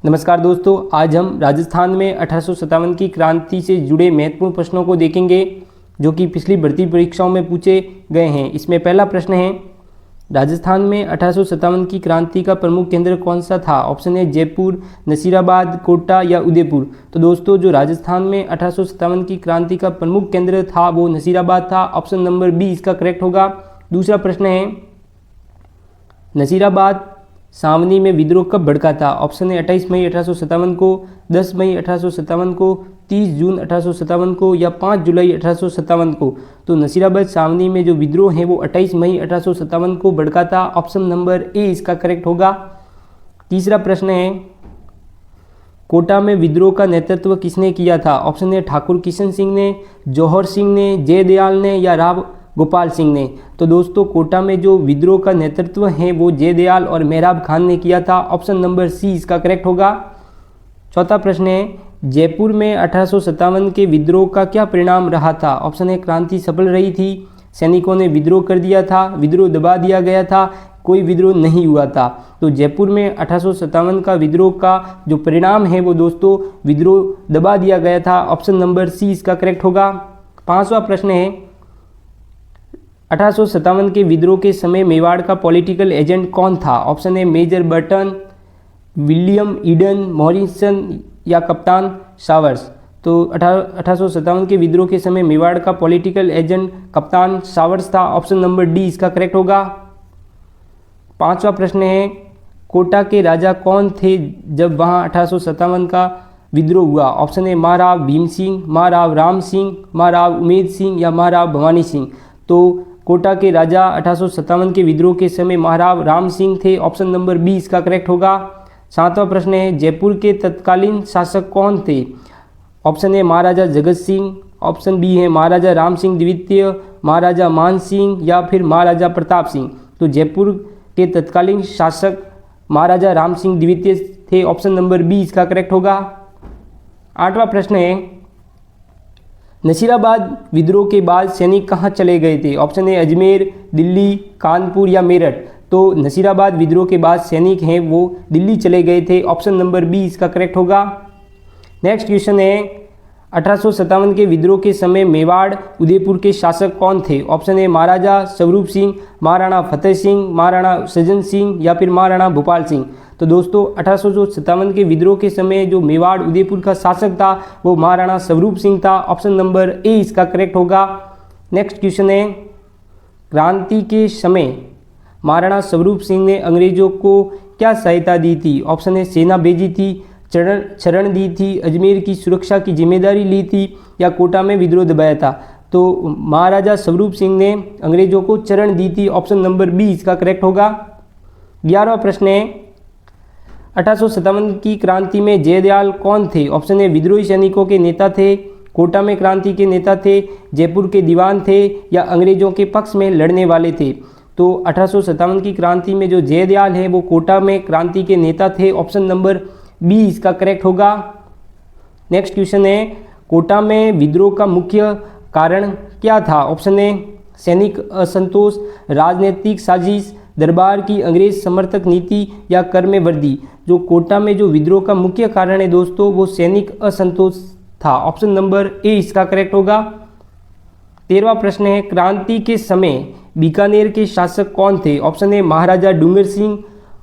नमस्कार दोस्तों, आज हम राजस्थान में 1857 की क्रांति से जुड़े महत्वपूर्ण प्रश्नों को देखेंगे जो कि पिछली भर्ती परीक्षाओं में पूछे गए हैं। इसमें पहला प्रश्न है, राजस्थान में 1857 की क्रांति का प्रमुख केंद्र कौन सा था? ऑप्शन ए जयपुर, नसीराबाद, कोटा या उदयपुर। तो दोस्तों, जो राजस्थान में 1857 की क्रांति का प्रमुख केंद्र था वो नसीराबाद था। ऑप्शन नंबर बी इसका करेक्ट होगा। दूसरा प्रश्न है, नसीराबाद सावनी में विद्रोह कब भड़का था? ऑप्शन ए 28 मई 1857 को, 10 मई 1857 को, 30 जून 1857 को या 5 जुलाई 1857 को। तो नसीराबाद सावनी में जो विद्रोह है वो 28 मई 1857 को भड़का था। ऑप्शन नंबर ए इसका करेक्ट होगा। तीसरा प्रश्न है, कोटा में विद्रोह का नेतृत्व किसने किया था? ऑप्शन ए ठाकुर किशन सिंह ने, जौहर सिंह ने, जयदयाल ने या राव गोपाल सिंह ने। तो दोस्तों, कोटा में जो विद्रोह का नेतृत्व है वो जयदयाल और मेहराब खान ने किया था। ऑप्शन नंबर सी इसका करेक्ट होगा। चौथा प्रश्न है, जयपुर में 1857 के विद्रोह का क्या परिणाम रहा था? ऑप्शन ए क्रांति सफल रही थी, सैनिकों ने विद्रोह कर दिया था, विद्रोह दबा दिया गया था, कोई विद्रोह नहीं हुआ था। तो जयपुर में 1857 का विद्रोह का जो परिणाम है वो दोस्तों विद्रोह दबा दिया गया था। ऑप्शन नंबर सी इसका करेक्ट होगा। पांचवा प्रश्न है, 1857 के विद्रोह के समय मेवाड़ का पॉलिटिकल एजेंट कौन था? Option A Major Burton, William Eden, Morrison या कप्तान सावर्स। तो 1857 के विद्रोह के समय मेवाड़ का पॉलिटिकल एजेंट कप्तान सावर्स था। ऑप्शन नंबर डी इसका करेक्ट होगा। पांचवा प्रश्न है, कोटा के राजा कौन थे जब वहां 1857 का विद्रोह हुआ? ऑप्शन ए महाराव भीम सिंह, महाराव राम सिंह, महाराव उमेद सिंह या महाराव भवानी सिंह। तो कोटा के राजा 1857 के विद्रोह के समय महाराव राम सिंह थे। ऑप्शन नंबर बी इसका करेक्ट होगा। सातवां प्रश्न है, जयपुर के तत्कालीन शासक कौन थे? Option A Maharaja Jagat Singh, option B है महाराजा राम सिंह द्वितीय, महाराजा मान सिंह या फिर महाराजा प्रताप सिंह। तो जयपुर के तत्कालीन शासक महाराजा राम सिंह द्वितीय थे। ऑप्शन नंबर बी इसका करेक्ट होगा। आठवां प्रश्न है, नसीराबाद विद्रोह के बाद सैनिक कहाँ चले गए थे? ऑप्शन ए अजमेर, दिल्ली, कानपुर या मेरठ। तो नसीराबाद विद्रोह के बाद सैनिक हैं वो दिल्ली चले गए थे। ऑप्शन नंबर बी इसका करेक्ट होगा। नेक्स्ट क्वेश्चन है, 1857 के विद्रोह के समय मेवाड़ उदयपुर के शासक कौन थे? ऑप्शन ए महाराजा स्वरूप सिंह, महाराणा फतेह सिंह, महाराणा सज्जन सिंह या फिर महाराणा भोपाल सिंह। तो दोस्तों, 1857 के विद्रोह के समय जो मेवाड़ उदयपुर का शासक था वो महाराणा स्वरूप सिंह था। ऑप्शन नंबर ए इसका करेक्ट होगा। नेक्स्ट क्वेश्चन है, क्रांति के समय महाराणा स्वरूप सिंह ने अंग्रेजों को क्या सहायता दी थी? ऑप्शन ए सेना भेजी थी, शरण दी थी, अजमेर की सुरक्षा की जिम्मेदारी ली थी या कोटा में विद्रोह दबाया था। तो महाराजा स्वरूप सिंह ने अंग्रेजों को शरण दी थी। ऑप्शन नंबर बी इसका करेक्ट होगा। 11वां प्रश्न है, 1857 की क्रांति में जयदयाल कौन थे? ऑप्शन ए विद्रोही सैनिकों के नेता थे, कोटा में क्रांति के नेता थे, जयपुर के दीवान थे या अंग्रेजों के पक्ष में लड़ने वाले थे। तो 1857 की क्रांति में जो जयदयाल है वो कोटा में क्रांति के नेता थे। ऑप्शन नंबर बी इसका करेक्ट होगा। नेक्स्ट क्वेश्चन है, कोटा में विद्रोह का मुख्य कारण क्या था? ऑप्शन ए सैनिक असंतोष, राजनीतिक साजिश, दरबार की अंग्रेज समर्थक नीति या कर में वृद्धि। जो कोटा में जो विद्रोह का मुख्य कारण है दोस्तों वो सैनिक असंतोष था। ऑप्शन नंबर ए इसका करेक्ट होगा। 13वां प्रश्न है, क्रांति के समय बीकानेर के शासक कौन थे? Option A Maharaja Dungar Singh,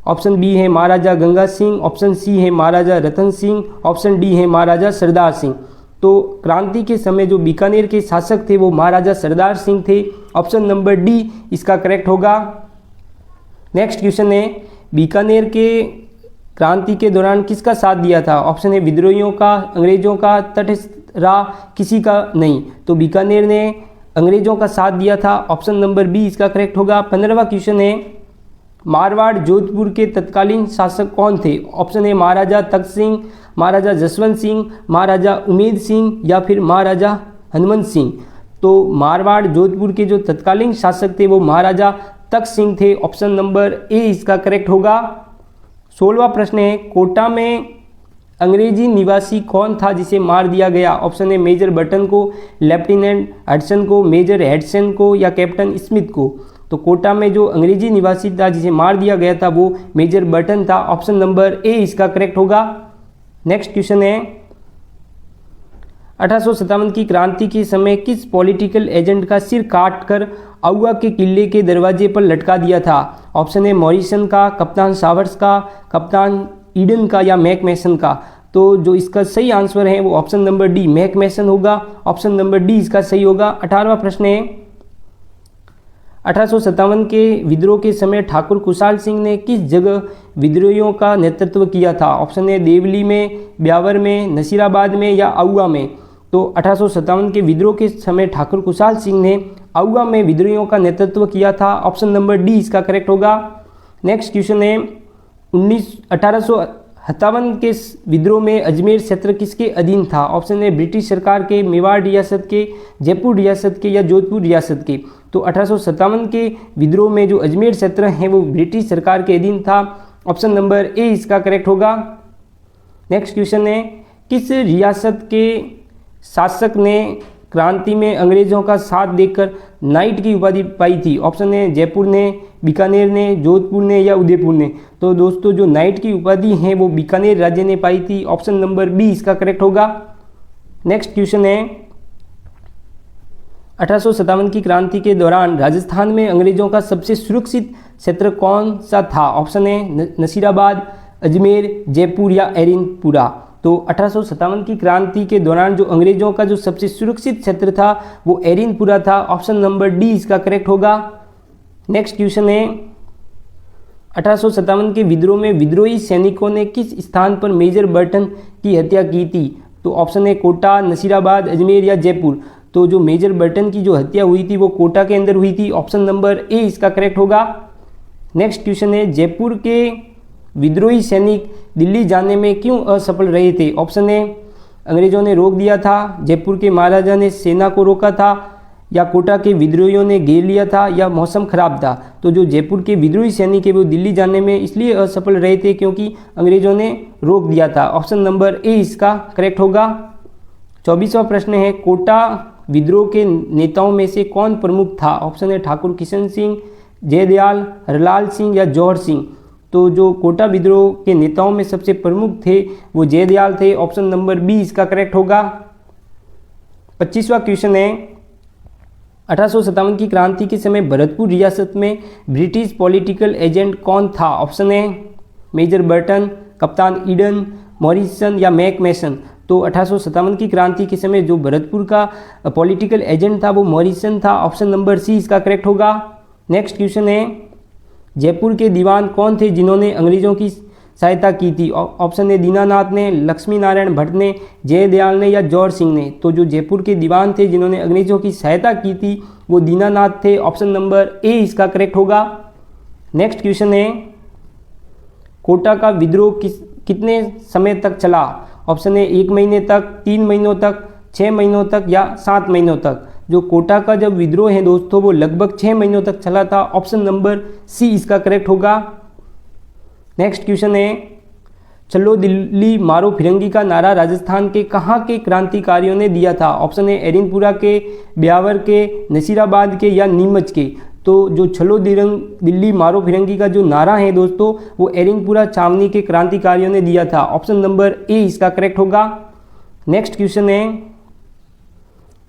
option B है महाराजा गंगा सिंह, ऑप्शन सी है महाराजा रतन सिंह, ऑप्शन डी है महाराजा सरदार सिंह। तो क्रांति के समय जो बीकानेर के शासक थे वो महाराजा सरदार सिंह थे। ऑप्शन नंबर डी इसका करेक्ट होगा। नेक्स्ट क्वेश्चन है, बीकानेर के क्रांति के दौरान किसका साथ दिया था? ऑप्शन है विद्रोहियों का, अंग्रेजों का, तटस्थ रहा, किसी का नहीं। तो बीकानेर ने अंग्रेजों का साथ दिया था। ऑप्शन नंबर बी इसका करेक्ट होगा। 15वां क्वेश्चन है, मारवाड़ जोधपुर के तत्कालीन शासक कौन थे? ऑप्शन है महाराजा तख्त सिंह, महाराजा जसवंत सिंह, महाराजा उमेद सिंह या फिर महाराजा हनुमंत सिंह। तो मारवाड़ जोधपुर के जो तत्कालीन शासक थे वो महाराजा तख्त सिंह थे। ऑप्शन नंबर ए इसका करेक्ट होगा। 16वां प्रश्न है, कोटा में अंग्रेजी निवासी कौन था जिसे मार दिया गया? ऑप्शन है मेजर बटन को, लेफ्टिनेंट हडसन को, मेजर हेडसन को या कैप्टन स्मिथ को। तो कोटा में जो अंग्रेजी निवासी था जिसे मार दिया गया था वो मेजर बर्टन था। ऑप्शन नंबर ए इसका करेक्ट होगा। नेक्स्ट क्वेश्चन है 1857 की क्रांति के समय किस पॉलिटिकल एजेंट का सिर काटकर आउवा के किले के दरवाजे पर लटका दिया था? ऑप्शन है मॉरिसन का, कप्तान सावर्स का, कप्तान ईडन का या मैकमेसन का। तो जो इसका सही आंसर है वो ऑप्शन नंबर डी मैकमेसन होगा। ऑप्शन नंबर डी इसका सही होगा। 18वां प्रश्न है 1857 के विद्रोह के समय ठाकुर कुशाल सिंह ने किस जगह विद्रोहियों का नेतृत्व किया था? ऑप्शन है देवली में, ब्यावर में, नसीराबाद में या आउवा में। तो 1857 के विद्रोह के समय ठाकुर कुशाल सिंह ने आउवा में विद्रोहियों का नेतृत्व किया था। ऑप्शन नंबर डी इसका करेक्ट होगा। नेक्स्ट क्वेश्चन है 1857 के विद्रोह में अजमेर क्षेत्र किसके अधीन था? ऑप्शन है ब्रिटिश सरकार के, मेवाड़ रियासत के, जयपुर रियासत के या जोधपुर रियासत के। तो 1857 के विद्रोह में जो अजमेर क्षेत्र है वो ब्रिटिश सरकार के अधीन था। ऑप्शन नंबर ए इसका करेक्ट होगा। नेक्स्ट क्वेश्चन है किस रियासत के शासक ने क्रांति में अंग्रेजों का साथ देकर नाइट की उपाधि पाई थी? ऑप्शन है जयपुर ने, बीकानेर ने, जोधपुर ने या उदयपुर ने। तो दोस्तों जो नाइट की उपाधि है वो बीकानेर राज्य ने पाई थी। ऑप्शन नंबर बी इसका करेक्ट होगा। नेक्स्ट क्वेश्चन है 1857 की क्रांति के दौरान राजस्थान में अंग्रेजों का सबसे सुरक्षित क्षेत्र कौन सा था? ऑप्शन है नसीराबाद, अजमेर, जयपुर या एरिनपुरा। तो 1857 की क्रांति के दौरान जो अंग्रेजों का जो सबसे सुरक्षित क्षेत्र था वो एरिनपुरा था। ऑप्शन नंबर डी इसका करेक्ट होगा। नेक्स्ट क्वेश्चन है 1857 के विद्रोह में विद्रोही सैनिकों ने किस स्थान पर मेजर बर्टन की हत्या की थी? तो ऑप्शन है कोटा, नसीराबाद, अजमेर या जयपुर। तो जो मेजर बर्टन की जो हत्या हुई थी वो कोटा के अंदर हुई थी। ऑप्शन नंबर ए इसका करेक्ट होगा। नेक्स्ट क्वेश्चन है जयपुर के विद्रोही सैनिक दिल्ली जाने में क्यों असफल रहे थे? ऑप्शन है अंग्रेजों ने रोक दिया था, जयपुर के महाराजा ने सेना को रोका था या कोटा के विद्रोहियों ने घेर लिया था या मौसम खराब था। तो जो जयपुर के विद्रोही सैनिक है वो दिल्ली जाने में इसलिए असफल रहे थे क्योंकि अंग्रेजों ने रोक दिया था। ऑप्शन नंबर ए इसका करेक्ट होगा। 24वां प्रश्न है कोटा विद्रोह के नेताओं में से कौन प्रमुख था? ऑप्शन है ठाकुर किशन सिंह, जयदयाल, हरलाल सिंह या जौहर सिंह। तो जो कोटा विद्रोह के नेताओं में सबसे प्रमुख थे वो जयदयाल थे। ऑप्शन नंबर बी इसका करेक्ट होगा। 25वां क्वेश्चन है 1857 की क्रांति के समय भरतपुर रियासत में ब्रिटिश पॉलिटिकल एजेंट कौन था? ऑप्शन है मेजर बर्टन, कप्तान ईडन, मॉरिसन या मैकमेसन। तो 1857 की क्रांति के समय जो भरतपुर का पॉलिटिकल एजेंट था वो मॉरिसन था। ऑप्शन नंबर सी इसका करेक्ट होगा। नेक्स्ट क्वेश्चन है जयपुर के दीवान कौन थे जिन्होंने अंग्रेजों की सहायता की थी? ऑप्शन है दीनानाथ ने, लक्ष्मी नारायण भट्ट ने, जयदयाल ने या जौहर सिंह ने। तो जो जयपुर के दीवान थे जिन्होंने अंग्रेजों की सहायता की थी वो दीनानाथ थे। ऑप्शन नंबर ए इसका करेक्ट होगा। नेक्स्ट क्वेश्चन है कोटा का विद्रोह कितने समय तक चला? ऑप्शन है 1 महीने तक, 3 महीनों तक, 6 महीनों तक या 7 महीनों तक। जो कोटा का जब विद्रोह है दोस्तों वो लगभग 6 महीनों तक चला था। ऑप्शन नंबर सी इसका करेक्ट होगा। नेक्स्ट क्वेश्चन है चलो दिल्ली मारो फिरंगी का नारा राजस्थान के कहाँ के क्रांतिकारियों ने दिया था? ऑप्शन है एरिनपुरा के, ब्यावर के, नसीराबाद के या नीमच के। तो जो चलो दिल्ली मारो फिरंगी का जो नारा है दोस्तों वो एरिनपुरा छावनी के क्रांतिकारियों ने दिया था। ऑप्शन नंबर ए इसका करेक्ट होगा। नेक्स्ट क्वेश्चन है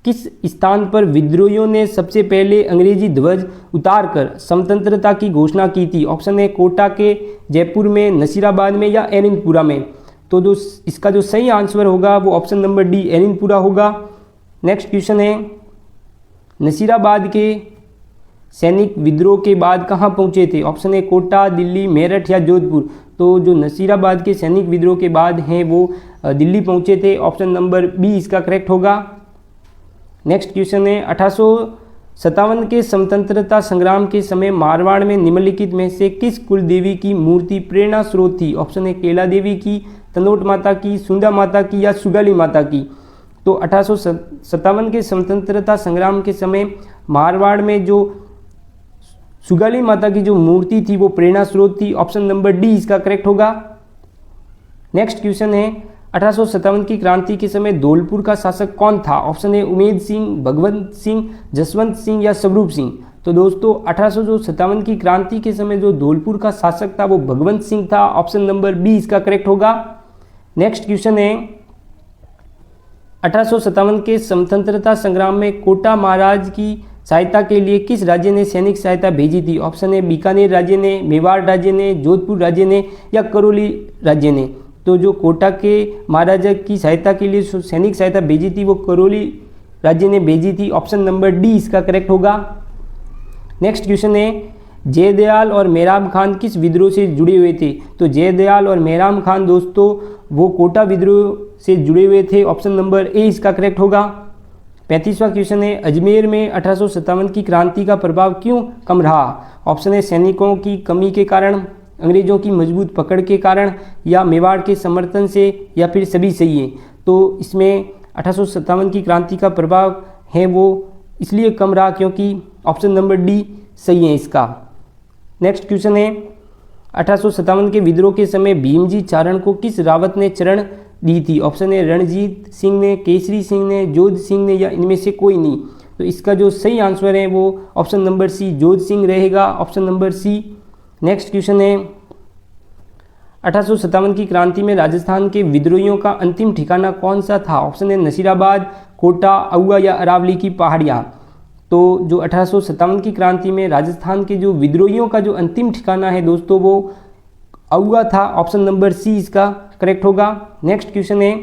किस स्थान पर विद्रोहियों ने सबसे पहले अंग्रेजी ध्वज उतारकर स्वतंत्रता की घोषणा की थी? ऑप्शन है कोटा के, जयपुर में, नसीराबाद में या एरिनपुरा में। तो जो इसका जो सही आंसर होगा वो ऑप्शन नंबर डी एरिनपुरा होगा। नेक्स्ट क्वेश्चन है नसीराबाद के सैनिक विद्रोह के बाद कहाँ पहुँचे थे? ऑप्शन है कोटा, दिल्ली, मेरठ या जोधपुर। तो जो नसीराबाद के सैनिक विद्रोह के बाद हैं वो दिल्ली पहुँचे थे। ऑप्शन नंबर बी इसका करेक्ट होगा। नेक्स्ट क्वेश्चन है 1857 के स्वतंत्रता संग्राम के समय मारवाड़ में निम्नलिखित में से किस कुल देवी की मूर्ति प्रेरणा स्रोत थी? ऑप्शन है केला देवी की, तनोट माता की, सुंदा माता की या सुगाली माता की। तो 1857 के स्वतंत्रता संग्राम के समय मारवाड़ में जो सुगाली माता की जो मूर्ति थी वो प्रेरणा स्रोत थी। ऑप्शन नंबर डी इसका करेक्ट होगा। नेक्स्ट क्वेश्चन है 1857 की क्रांति के समय धौलपुर का शासक कौन था? ऑप्शन है उमेद सिंह, भगवंत सिंह, जसवंत सिंह या स्वरूप सिंह। तो दोस्तों 1857 की क्रांति के समय जो धौलपुर का शासक था वो भगवंत सिंह था। ऑप्शन नंबर बी इसका करेक्ट होगा। नेक्स्ट क्वेश्चन है 1857 के स्वतंत्रता संग्राम में कोटा महाराज की सहायता के लिए किस राज्य ने सैनिक सहायता भेजी थी? ऑप्शन है बीकानेर राज्य ने, मेवाड़ राज्य ने, जोधपुर राज्य ने या करौली राज्य ने। तो जो कोटा के महाराजा की सहायता के लिए सैनिक सहायता भेजी थी वो करौली राज्य ने भेजी थी। ऑप्शन नंबर डी इसका करेक्ट होगा। नेक्स्ट क्वेश्चन है जयदयाल और मेहराम खान किस विद्रोह से जुड़े हुए थे? तो जयदयाल और मेहराम खान दोस्तों वो कोटा विद्रोह से जुड़े हुए थे। ऑप्शन नंबर ए इसका करेक्ट होगा। 35वां क्वेश्चन है अजमेर में 1857 की क्रांति का प्रभाव क्यों कम रहा? ऑप्शन है सैनिकों की कमी के कारण, अंग्रेजों की मजबूत पकड़ के कारण या मेवाड़ के समर्थन से या फिर सभी सही है। तो इसमें 1857 की क्रांति का प्रभाव है वो इसलिए कम रहा क्योंकि ऑप्शन नंबर डी सही है इसका। नेक्स्ट क्वेश्चन है 1857 के विद्रोह के समय भीमजी चारण को किस रावत ने चरण दी थी? ऑप्शन है रणजीत सिंह ने, केसरी सिंह ने, जोध सिंह ने या इनमें से कोई नहीं। तो इसका जो सही आंसर है वो option number C Jodh Singh रहेगा। Option number C. Next question है 1857 की क्रांति में राजस्थान के विद्रोहियों का अंतिम ठिकाना कौन सा था? ऑप्शन है नसीराबाद, कोटा, आउवा या अरावली की पहाड़ियाँ। तो जो 1857 की क्रांति में राजस्थान के जो विद्रोहियों का जो अंतिम ठिकाना है दोस्तों वो आउवा था। ऑप्शन नंबर सी इसका करेक्ट होगा। नेक्स्ट क्वेश्चन है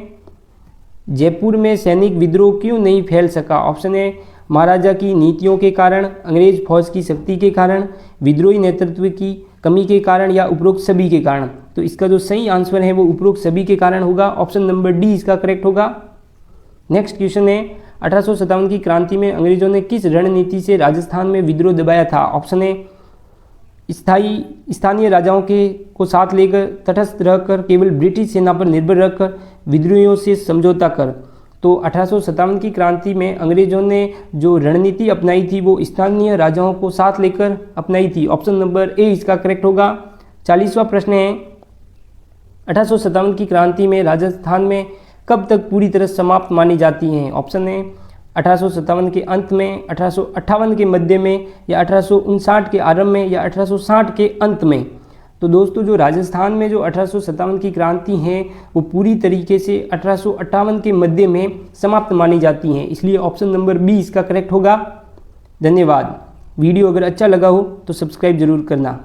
जयपुर में सैनिक विद्रोह क्यों नहीं फैल सका? ऑप्शन है महाराजा की नीतियों के कारण, अंग्रेज फौज की शक्ति के कारण, विद्रोही नेतृत्व की कमी के कारण या उपरोक्त सभी के कारण। तो इसका जो सही आंसर है वो उपरोक्त सभी के कारण होगा। ऑप्शन नंबर डी इसका करेक्ट होगा। नेक्स्ट क्वेश्चन है 1857 की क्रांति में अंग्रेजों ने किस रणनीति से राजस्थान में विद्रोह दबाया था? ऑप्शन है स्थानीय राजाओं के को साथ लेकर, तटस्थ रहकर, केवल ब्रिटिश सेना पर निर्भर रहकर, विद्रोहियों से समझौता कर। तो 1857 की क्रांति में अंग्रेजों ने जो रणनीति अपनाई थी वो स्थानीय राजाओं को साथ लेकर अपनाई थी। ऑप्शन नंबर ए इसका करेक्ट होगा। 40वां प्रश्न है 1857 की क्रांति में राजस्थान में कब तक पूरी तरह समाप्त मानी जाती हैं? ऑप्शन है 1857 के अंत में, 1858 के मध्य में या 1859 के आरंभ में या 1860 के अंत में। तो दोस्तों जो राजस्थान में जो 1857 की क्रांति है वो पूरी तरीके से 1858 के मध्य में समाप्त मानी जाती हैं, इसलिए ऑप्शन नंबर बी इसका करेक्ट होगा। धन्यवाद। वीडियो अगर अच्छा लगा हो तो सब्सक्राइब जरूर करना।